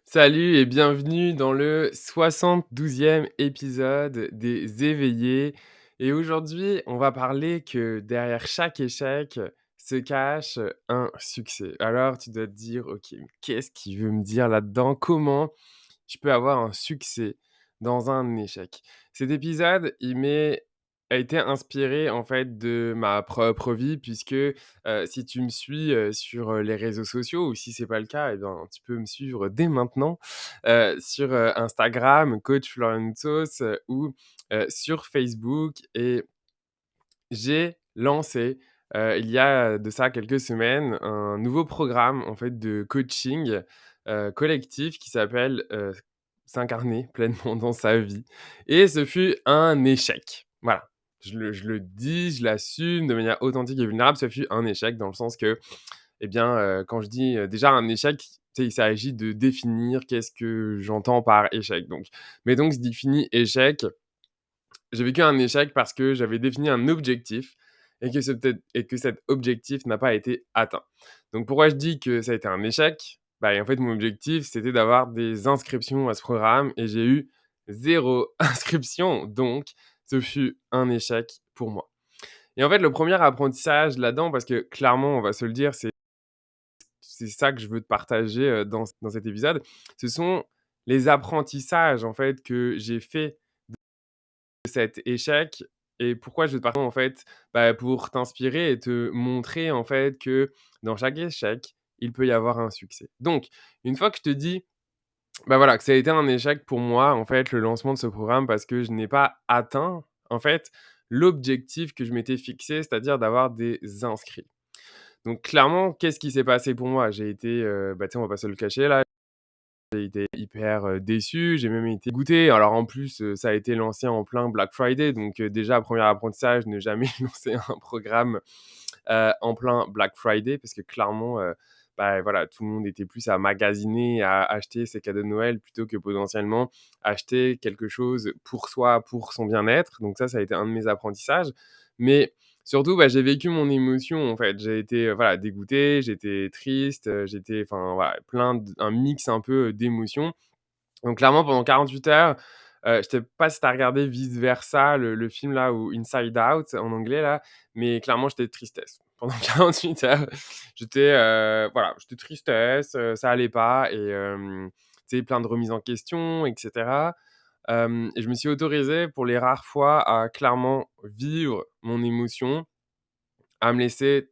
Salut et bienvenue dans le 72e épisode des Éveillés. Et aujourd'hui, on va parler que derrière chaque échec se cache un succès. Alors tu dois te dire, ok, mais qu'est-ce qu'il veut me dire là-dedans? Comment je peux avoir un succès dans un échec? Cet épisode, a été inspiré en fait de ma propre vie puisque si tu me suis sur les réseaux sociaux ou si c'est pas le cas, eh bien, tu peux me suivre dès maintenant sur Instagram, coach Florian Sauce ou sur Facebook. Et j'ai lancé il y a de ça quelques semaines un nouveau programme en fait de coaching collectif qui s'appelle S'incarner pleinement dans sa vie. Et ce fut un échec. Voilà. Je le dis, je l'assume de manière authentique et vulnérable. Ce fut un échec dans le sens que, eh bien, quand je dis déjà un échec, tu sais, il s'agit de définir qu'est-ce que j'entends par échec. Donc, mais donc, se définit échec. J'ai vécu un échec parce que j'avais défini un objectif et que cet objectif n'a pas été atteint. Donc pourquoi je dis que ça a été un échec? Bah, en fait, mon objectif, c'était d'avoir des inscriptions à ce programme et j'ai eu zéro inscription. Donc ce fut un échec pour moi. Et en fait, le premier apprentissage là-dedans, parce que clairement, on va se le dire, c'est ça que je veux te partager, dans cet épisode. Ce sont les apprentissages, en fait, que j'ai fait cet échec. Et pourquoi je veux te parler en fait? Bah, pour t'inspirer et te montrer en fait que dans chaque échec, il peut y avoir un succès. Donc, une fois que je te dis, bah, voilà, que ça a été un échec pour moi en fait le lancement de ce programme parce que je n'ai pas atteint en fait l'objectif que je m'étais fixé, c'est-à-dire d'avoir des inscrits. Donc clairement, qu'est-ce qui s'est passé pour moi? J'ai été, bah, tu sais, on va pas se le cacher là, j'ai été hyper, déçu, j'ai même été dégoûté. Alors en plus, ça a été lancé en plein Black Friday, donc déjà premier apprentissage, ne jamais lancer un programme, en plein Black Friday parce que clairement, bah, voilà, tout le monde était plus à magasiner, à acheter ses cadeaux de Noël plutôt que potentiellement acheter quelque chose pour soi, pour son bien-être. Donc ça a été un de mes apprentissages. Mais surtout, bah, j'ai vécu mon émotion, en fait. J'ai été, voilà, dégoûté, j'étais triste, j'étais enfin, voilà, plein d un mix un peu, d'émotions. Donc clairement, pendant 48 heures, je sais pas si tu as regardé Vice Versa, le film là ou Inside Out en anglais là, mais clairement j'étais de tristesse. Pendant 48 heures, j'étais, voilà, j'étais tristesse, ça allait pas et tu sais, plein de remises en question et cetera. Et je me suis autorisé pour les rares fois à clairement vivre mon émotion, à me laisser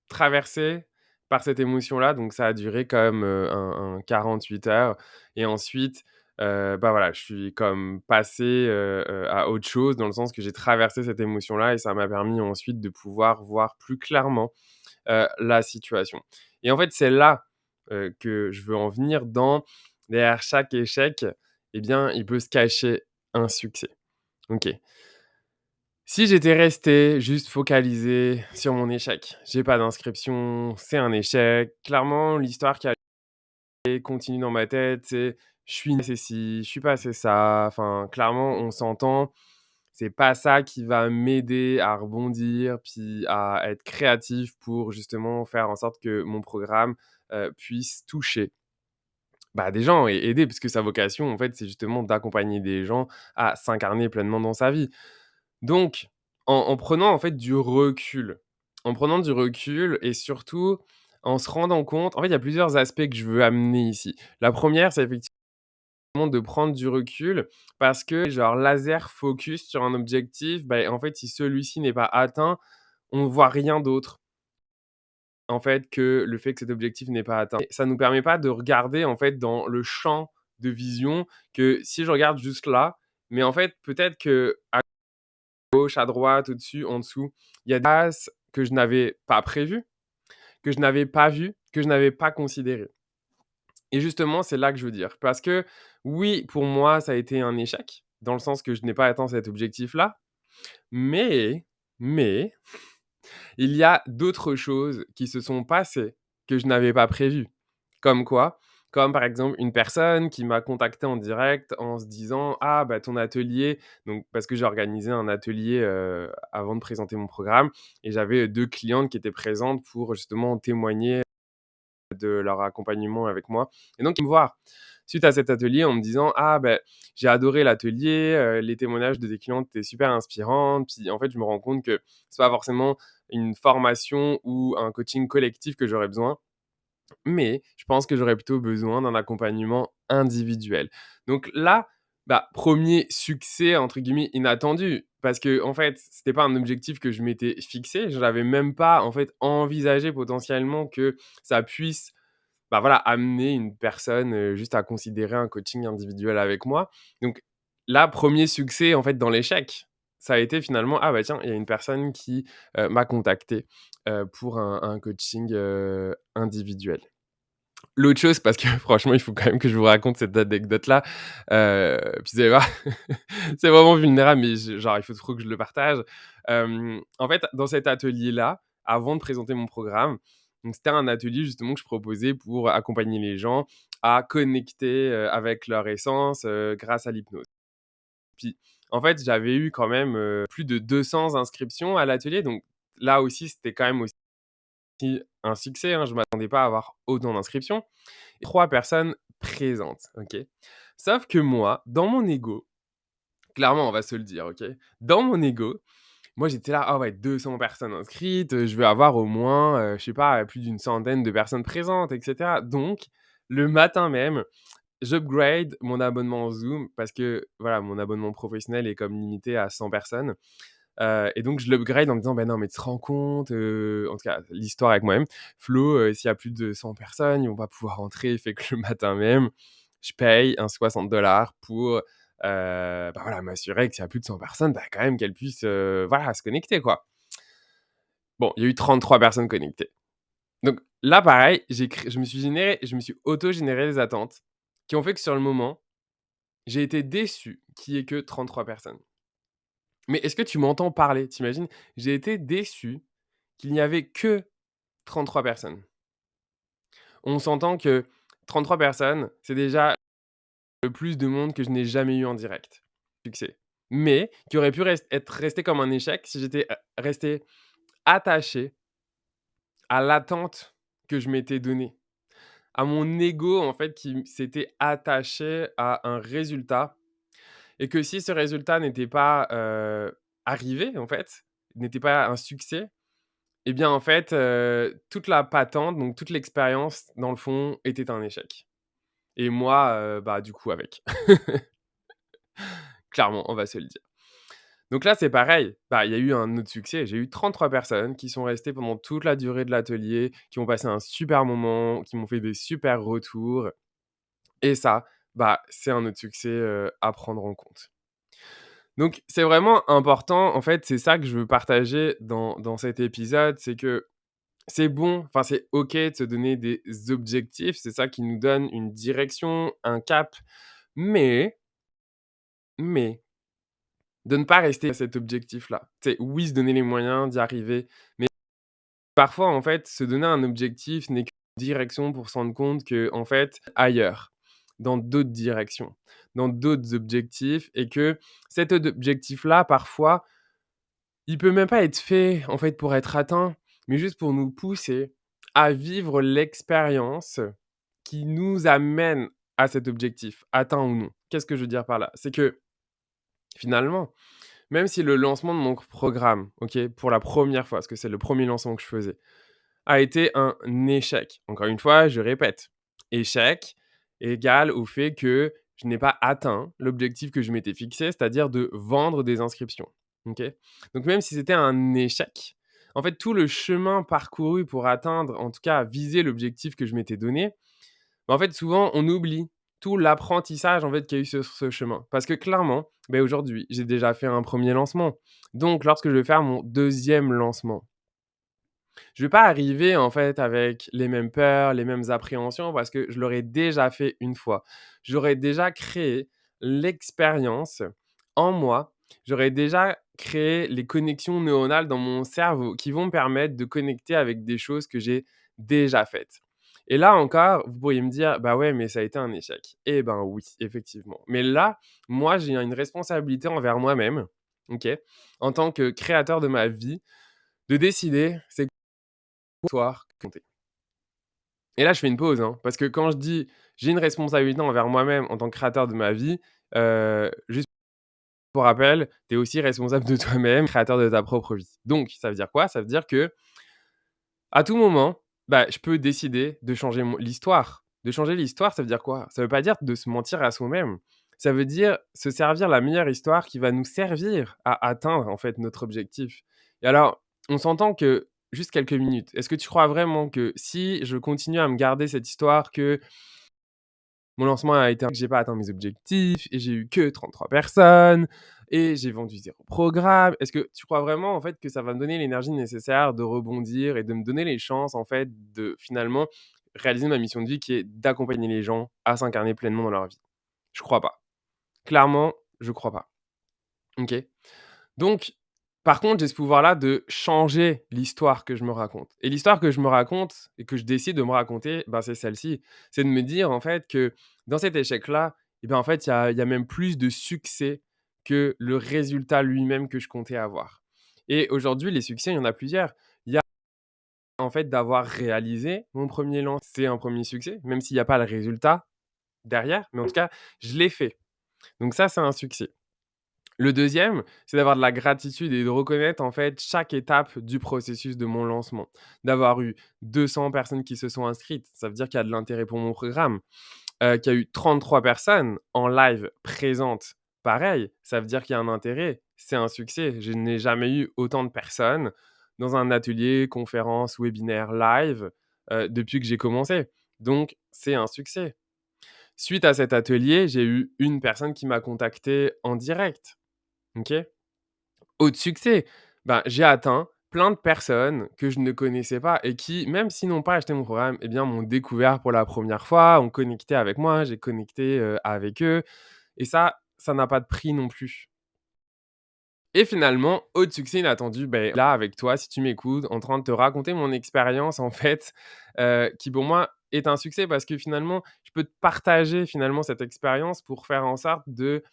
traverser par cette émotion-là, donc ça a duré quand même, un 48 heures et ensuite, bah, voilà, je suis comme passé, à autre chose dans le sens que j'ai traversé cette émotion-là et ça m'a permis ensuite de pouvoir voir plus clairement, la situation. Et en fait, c'est là, que je veux en venir dans derrière chaque échec, eh bien, il peut se cacher un succès. OK. Si j'étais resté juste focalisé sur mon échec, j'ai pas d'inscription, c'est un échec. Clairement, l'histoire qui allait continue dans ma tête, c'est: «Je suis nul, c'est ci, je suis pas assez ça». Enfin, clairement, on s'entend, c'est pas ça qui va m'aider à rebondir, puis à être créatif pour justement faire en sorte que mon programme, puisse toucher, bah, des gens et aider puisque sa vocation, en fait, c'est justement d'accompagner des gens à s'incarner pleinement dans sa vie. Donc, en prenant en fait du recul et surtout en se rendant compte en fait, il y a plusieurs aspects que je veux amener ici. La première, c'est effectivement de prendre du recul parce que genre laser focus sur un objectif, bah, en fait, si celui-ci n'est pas atteint, on voit rien d'autre, en fait, que le fait que cet objectif n'est pas atteint. Et ça nous permet pas de regarder en fait dans le champ de vision que si je regarde juste là, mais en fait, peut-être qu'à gauche, à droite, au-dessus, en dessous. Il y a des places que je n'avais pas prévues, que je n'avais pas vues, que je n'avais pas considérées. Et justement, c'est là que je veux dire. Parce que oui, pour moi, ça a été un échec, dans le sens que je n'ai pas atteint cet objectif-là, mais il y a d'autres choses qui se sont passées que je n'avais pas prévues. Comme quoi? Comme par exemple une personne qui m'a contacté en direct en se disant: «Ah bah ton atelier», donc parce que j'ai organisé un atelier, avant de présenter mon programme et j'avais 2 clientes qui étaient présentes pour justement témoigner de leur accompagnement avec moi et donc ils me voir suite à cet atelier en me disant: «Ah ben j'ai adoré l'atelier, les témoignages de tes clientes étaient super inspirants». Puis en fait, je me rends compte que c'est pas forcément une formation ou un coaching collectif que j'aurais besoin, mais je pense que j'aurais plutôt besoin d'un accompagnement individuel. Donc là, bah, 1er «succès» entre guillemets «inattendu» parce que en fait, c'était pas un objectif que je m'étais fixé. Je n'avais même pas, en fait, envisagé potentiellement que ça puisse, bah, voilà, amener une personne, juste à considérer un coaching individuel avec moi. Donc là, 1er succès, en fait, dans l'échec, ça a été finalement: «Ah bah tiens, il y a une personne qui, m'a contacté, pour un coaching, individuel». L'autre chose, parce que franchement, il faut quand même que je vous raconte cette anecdote-là, puis vous allez voir, c'est vraiment vulnérable, mais genre, il faut trop que je le partage. En fait, dans cet atelier-là, avant de présenter mon programme, donc c'était un atelier justement que je proposais pour accompagner les gens à connecter, avec leur essence, grâce à l'hypnose. Puis, en fait, j'avais eu quand même, plus de 200 inscriptions à l'atelier, donc là aussi, c'était quand même aussi un succès, hein. Je m'attendais pas à avoir autant d'inscriptions. 3 personnes présentes, OK? Sauf que moi, dans mon ego, clairement, on va se le dire, OK? Dans mon ego, moi, j'étais là: «Ah ouais, 200 personnes inscrites, je vais avoir au moins, je sais pas, plus d'une centaine de personnes présentes et cetera». Donc le matin même, j'upgrade mon abonnement Zoom parce que, voilà, mon abonnement professionnel est comme limité à 100 personnes. Et donc je l'upgrade en me disant: «Bah non, mais tu te rends compte», en tout cas l'histoire avec moi-même: «Flo, s'il y a plus de 100 personnes, ils vont pas pouvoir rentrer». Fait que le matin même, je paye un 60 pour, bah, voilà, m'assurer que s'il y a plus de 100 personnes, bah, quand même qu'elles puissent, voilà, se connecter, quoi. Bon, il y a eu 33 personnes connectées. Donc là, pareil, je me suis auto-généré des attentes qui ont fait que sur le moment, j'ai été déçu qu'il y ait que 33 personnes. Mais est-ce que tu m'entends parler? Tu imagines? J'ai été déçu qu'il n'y avait que 33 personnes. On s'entend que 33 personnes, c'est déjà le plus de monde que je n'ai jamais eu en direct. Succès. Mais qui aurait pu être resté comme un échec si j'étais, resté attaché à l'attente que je m'étais donnée, à mon ego en fait qui s'était attaché à un résultat et que si ce résultat n'était pas, arrivé en fait, n'était pas un succès, et bien, en fait, toute la patente, donc toute l'expérience, dans le fond, était un échec et moi, bah, du coup, avec. Clairement, on va se le dire. Donc là, c'est pareil, bah, il y a eu un autre succès. J'ai eu 33 personnes qui sont restées pendant toute la durée de l'atelier, qui ont passé un super moment, qui m'ont fait des super retours et ça, bah, c'est un autre succès, à prendre en compte. Donc c'est vraiment important, en fait, c'est ça que je veux partager dans cet épisode, c'est que c'est bon, enfin, c'est OK de se donner des objectifs, c'est ça qui nous donne une direction, un cap, mais mais de ne pas rester à cet objectif-là. C'est oui, se donner les moyens d'y arriver, mais parfois, en fait, se donner un objectif n'est qu'une direction pour se rendre compte que en fait, ailleurs, dans d'autres directions, dans d'autres objectifs et que cet objectif-là, parfois, il peut même pas être fait, en fait, pour être atteint, mais juste pour nous pousser à vivre l'expérience qui nous amène à cet objectif, atteint ou non. Qu'est-ce que je veux dire par là? C'est que, finalement, même si le lancement de mon programme, OK, pour la première fois, parce que c'est le premier lancement que je faisais, a été un échec. Encore une fois, je répète, échec égale au fait que je n'ai pas atteint l'objectif que je m'étais fixé, c'est-à-dire de vendre des inscriptions. OK? Donc même si c'était un échec, en fait, tout le chemin parcouru pour atteindre, en tout cas viser l'objectif que je m'étais donné, bah, en fait, souvent, on oublie tout l'apprentissage, en fait, qu'il y a eu sur ce chemin. Parce que clairement, beh, aujourd'hui, j'ai déjà fait un premier lancement. Donc lorsque je vais faire mon deuxième lancement, je vais pas arriver, en fait, avec les mêmes peurs, les mêmes appréhensions parce que je l'aurais déjà fait une fois. J'aurais déjà créé l'expérience en moi. J'aurais déjà créé les connexions neuronales dans mon cerveau qui vont me permettre de connecter avec des choses que j'ai déjà faites. Et là encore, vous pourriez me dire: «Bah ouais, mais ça a été un échec». Eh ben oui, effectivement. Mais là, moi, j'ai une responsabilité envers moi-même, OK? En tant que créateur de ma vie, de décider c'est soir compter. Et là, je fais une pause, hein, parce que quand je dis j'ai une responsabilité envers moi-même en tant que créateur de ma vie. Juste pour rappel, tu es aussi responsable de toi-même, créateur de ta propre vie. Donc ça veut dire quoi? Ça veut dire que à tout moment, bah, je peux décider de changer mon l'histoire. De changer l'histoire, ça veut dire quoi? Ça veut pas dire de se mentir à soi-même. Ça veut dire se servir la meilleure histoire qui va nous servir à atteindre, en fait, notre objectif. Et alors, on s'entend que juste quelques minutes. Est-ce que tu crois vraiment que si je continue à me garder cette histoire que mon lancement a été que j'ai pas atteint mes objectifs et j'ai eu que 33 personnes et j'ai vendu 0 programme. Est-ce que tu crois vraiment, en fait, que ça va me donner l'énergie nécessaire de rebondir et de me donner les chances, en fait, de finalement réaliser ma mission de vie qui est d'accompagner les gens à s'incarner pleinement dans leur vie? Je crois pas. Clairement, je crois pas. OK? Donc, par contre, j'ai ce pouvoir-là de changer l'histoire que je me raconte. Et l'histoire que je me raconte et que je décide de me raconter, ben, c'est celle-ci. C'est de me dire, en fait, que dans cet échec-là, et ben, en fait, il y a même plus de succès que le résultat lui-même que je comptais avoir. Et aujourd'hui, les succès, il y en a plusieurs. Il y a, en fait, d'avoir réalisé mon premier lance, c'est un premier succès, même s'il n'y a pas le résultat derrière. Mais en tout cas, je l'ai fait. Donc ça, c'est un succès. Le deuxième, c'est d'avoir de la gratitude et de reconnaître en fait chaque étape du processus de mon lancement. D'avoir eu 200 personnes qui se sont inscrites, ça veut dire qu'il y a de l'intérêt pour mon programme. Qu'il y a eu 33 personnes en live présentes, pareil, ça veut dire qu'il y a un intérêt, c'est un succès. Je n'ai jamais eu autant de personnes dans un atelier, conférence, webinaire live, depuis que j'ai commencé. Donc c'est un succès. Suite à cet atelier, j'ai eu une personne qui m'a contacté en direct. OK? Autre succès, ben, j'ai atteint plein de personnes que je ne connaissais pas et qui, même s'ils n'ont pas acheté mon programme, eh bien, m'ont découvert pour la première fois, ont connecté avec moi, j'ai connecté, avec eux et ça n'a pas de prix non plus. Et finalement, autre succès inattendu, beh, là, avec toi, si tu m'écoutes, en train de te raconter mon expérience, en fait, qui pour moi est un succès parce que finalement, je peux te partager finalement cette expérience pour faire en sorte de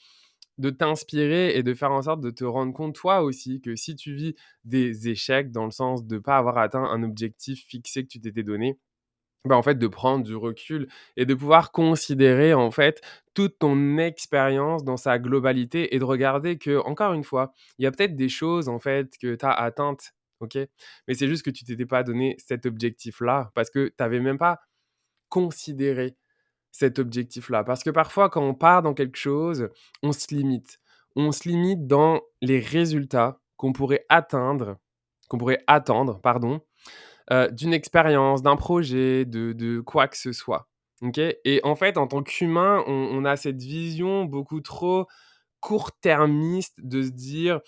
t'inspirer et de faire en sorte de te rendre compte toi aussi que si tu vis des échecs dans le sens de pas avoir atteint un objectif fixé que tu t'étais donné, bah, en fait, de prendre du recul et de pouvoir considérer, en fait, toute ton expérience dans sa globalité et de regarder que encore une fois, il y a peut-être des choses, en fait, que tu as atteintes, OK? Mais c'est juste que tu t'étais pas donné cet objectif-là parce que tu avais même pas considéré cet objectif-là. Parce que parfois, quand on part dans quelque chose, on se limite. On se limite dans les résultats qu'on pourrait attendre, pardon, d'une expérience, d'un projet, de quoi que ce soit. OK? Et en fait, en tant qu'humain, on a cette vision beaucoup trop court-termiste de se dire: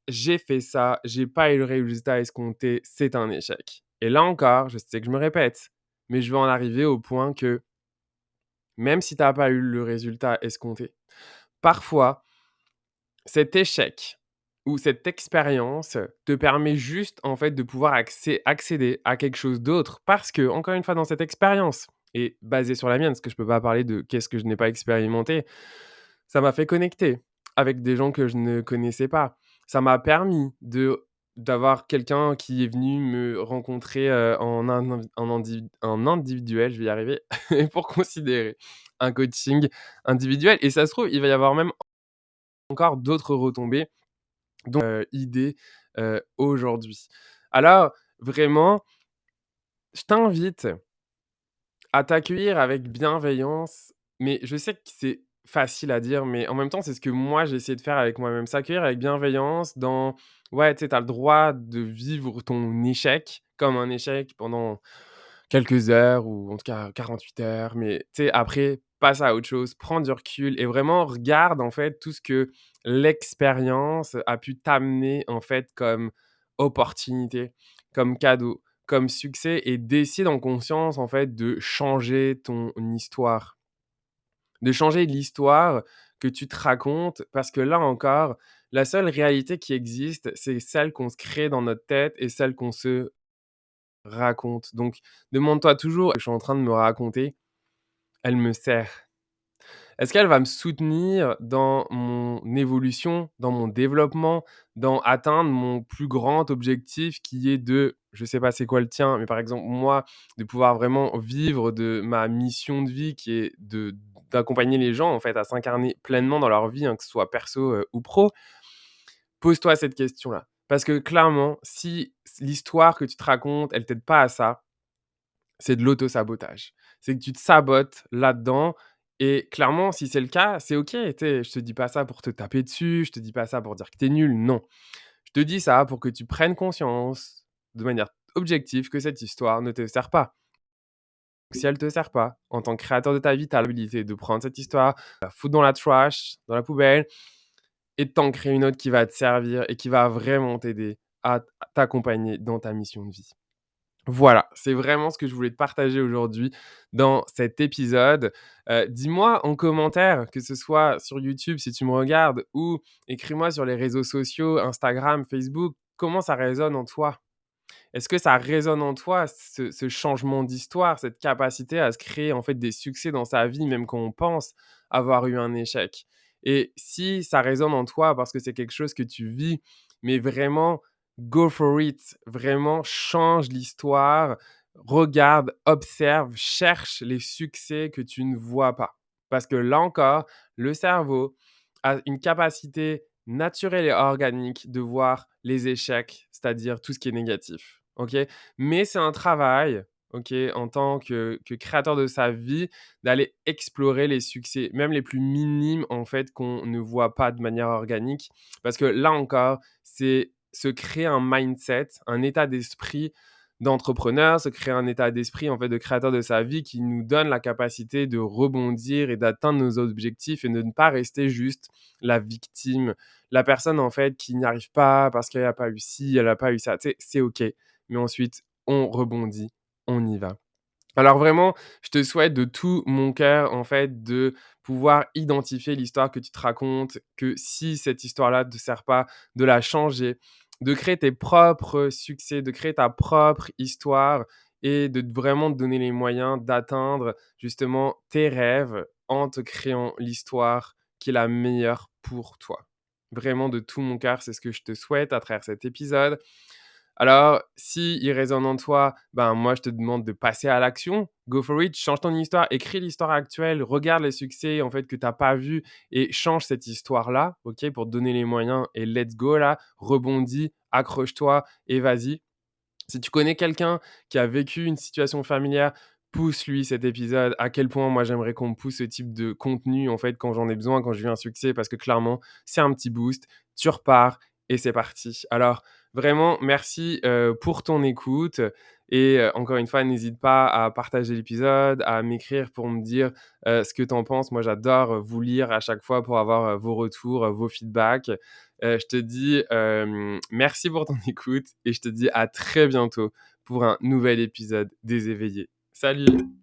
«J'ai fait ça, j'ai pas eu le résultat escompté, c'est un échec». Et là encore, je sais que je me répète, mais je veux en arriver au point que même si tu as pas eu le résultat escompté, parfois, cet échec ou cette expérience te permet juste, en fait, de pouvoir accéder à quelque chose d'autre parce que encore une fois, dans cette expérience et basée sur la mienne, parce que je peux pas parler de qu'est-ce que je n'ai pas expérimenté, ça m'a fait connecter avec des gens que je ne connaissais pas. Ça m'a permis d'avoir quelqu'un qui est venu me rencontrer, en individuel, je vais y arriver, pour considérer un coaching individuel et ça se trouve, il va y avoir même encore d'autres retombées, dont, idées, aujourd'hui. Alors vraiment, je t'invite à t'accueillir avec bienveillance, mais je sais que c'est facile à dire, mais en même temps, c'est ce que moi j'ai essayé de faire avec moi-même. S'accueillir avec bienveillance dans ouais, tu sais, tu as le droit de vivre ton échec comme un échec pendant quelques heures ou en tout cas 48 heures, mais tu sais, après, passe à autre chose, prends du recul et vraiment regarde en fait tout ce que l'expérience a pu t'amener en fait comme opportunité, comme cadeau, comme succès et décide en conscience en fait de changer ton histoire. De changer l'histoire que tu te racontes parce que là encore, la seule réalité qui existe, c'est celle qu'on se crée dans notre tête et celle qu'on se raconte. Donc demande-toi toujours: «Je suis en train de me raconter, elle me sert? Est-ce qu'elle va me soutenir dans mon évolution, dans mon développement, dans atteindre mon plus grand objectif qui est de je sais pas c'est quoi le tien, mais par exemple moi, de pouvoir vraiment vivre de ma mission de vie qui est de d'accompagner les gens en fait à s'incarner pleinement dans leur vie, hein, que ce soit perso, ou pro. Pose-toi cette question-là. Parce que clairement, si l'histoire que tu te racontes, elle t'aide pas à ça, c'est de l'auto-sabotage. C'est que tu te sabotes là-dedans et clairement, si c'est le cas, c'est OK, tu sais, je te dis pas ça pour te taper dessus, je te dis pas ça pour dire que tu es nul, non. Je te dis ça pour que tu prennes conscience, de manière objective, que cette histoire ne te sert pas. Si elle te sert pas, en tant que créateur de ta vie, tu as l'habilité de prendre cette histoire, la foutre dans la trash, dans la poubelle et de t'en créer une autre qui va te servir et qui va vraiment t'aider à t'accompagner dans ta mission de vie. Voilà, c'est vraiment ce que je voulais te partager aujourd'hui dans cet épisode. Dis-moi en commentaire, que ce soit sur YouTube si tu me regardes ou écris-moi sur les réseaux sociaux, Instagram, Facebook, comment ça résonne en toi? Est-ce que ça résonne en toi ce changement d'histoire, cette capacité à se créer en fait des succès dans sa vie, même quand on pense avoir eu un échec? Et si ça résonne en toi parce que c'est quelque chose que tu vis, mais vraiment go for it, vraiment change l'histoire, regarde, observe, cherche les succès que tu ne vois pas. Parce que là encore, le cerveau a une capacité naturelle et organique de voir les échecs, c'est-à-dire tout ce qui est négatif. OK? Mais c'est un travail, OK, en tant que créateur de sa vie, d'aller explorer les succès, même les plus minimes, en fait, qu'on ne voit pas de manière organique. Parce que là encore, c'est se créer un mindset, un état d'esprit d'entrepreneur, se créer un état d'esprit, en fait, de créateur de sa vie qui nous donne la capacité de rebondir et d'atteindre nos objectifs et de ne pas rester juste la victime, la personne, en fait, qui n'y arrive pas parce qu'elle a pas eu ci, elle a pas eu ça. Tu sais, c'est OK, mais ensuite, on rebondit, on y va. Alors vraiment, je te souhaite de tout mon cœur, en fait, de pouvoir identifier l'histoire que tu te racontes, que si cette histoire-là ne te sert pas, de la changer, de créer tes propres succès, de créer ta propre histoire et de vraiment te donner les moyens d'atteindre justement tes rêves en te créant l'histoire qui est la meilleure pour toi. Vraiment de tout mon cœur, c'est ce que je te souhaite à travers cet épisode. Alors, si il résonne en toi, ben, moi, je te demande de passer à l'action. Go for it, change ton histoire, écris l'histoire actuelle, regarde les succès, en fait, que tu as pas vus et change cette histoire-là, OK, pour te donner les moyens et let's go là, rebondis, accroche-toi et vas-y. Si tu connais quelqu'un qui a vécu une situation familière, pousse-lui cet épisode. À quel point moi j'aimerais qu'on me pousse ce type de contenu en fait quand j'en ai besoin, quand je vis un succès, parce que clairement c'est un petit boost. Tu repars et c'est parti. Alors vraiment merci pour ton écoute et encore une fois n'hésite pas à partager l'épisode, à m'écrire pour me dire ce que tu en penses. Moi j'adore vous lire à chaque fois pour avoir vos retours, vos feedbacks. Je te dis, merci pour ton écoute et je te dis à très bientôt pour un nouvel épisode des éveillés. Salut!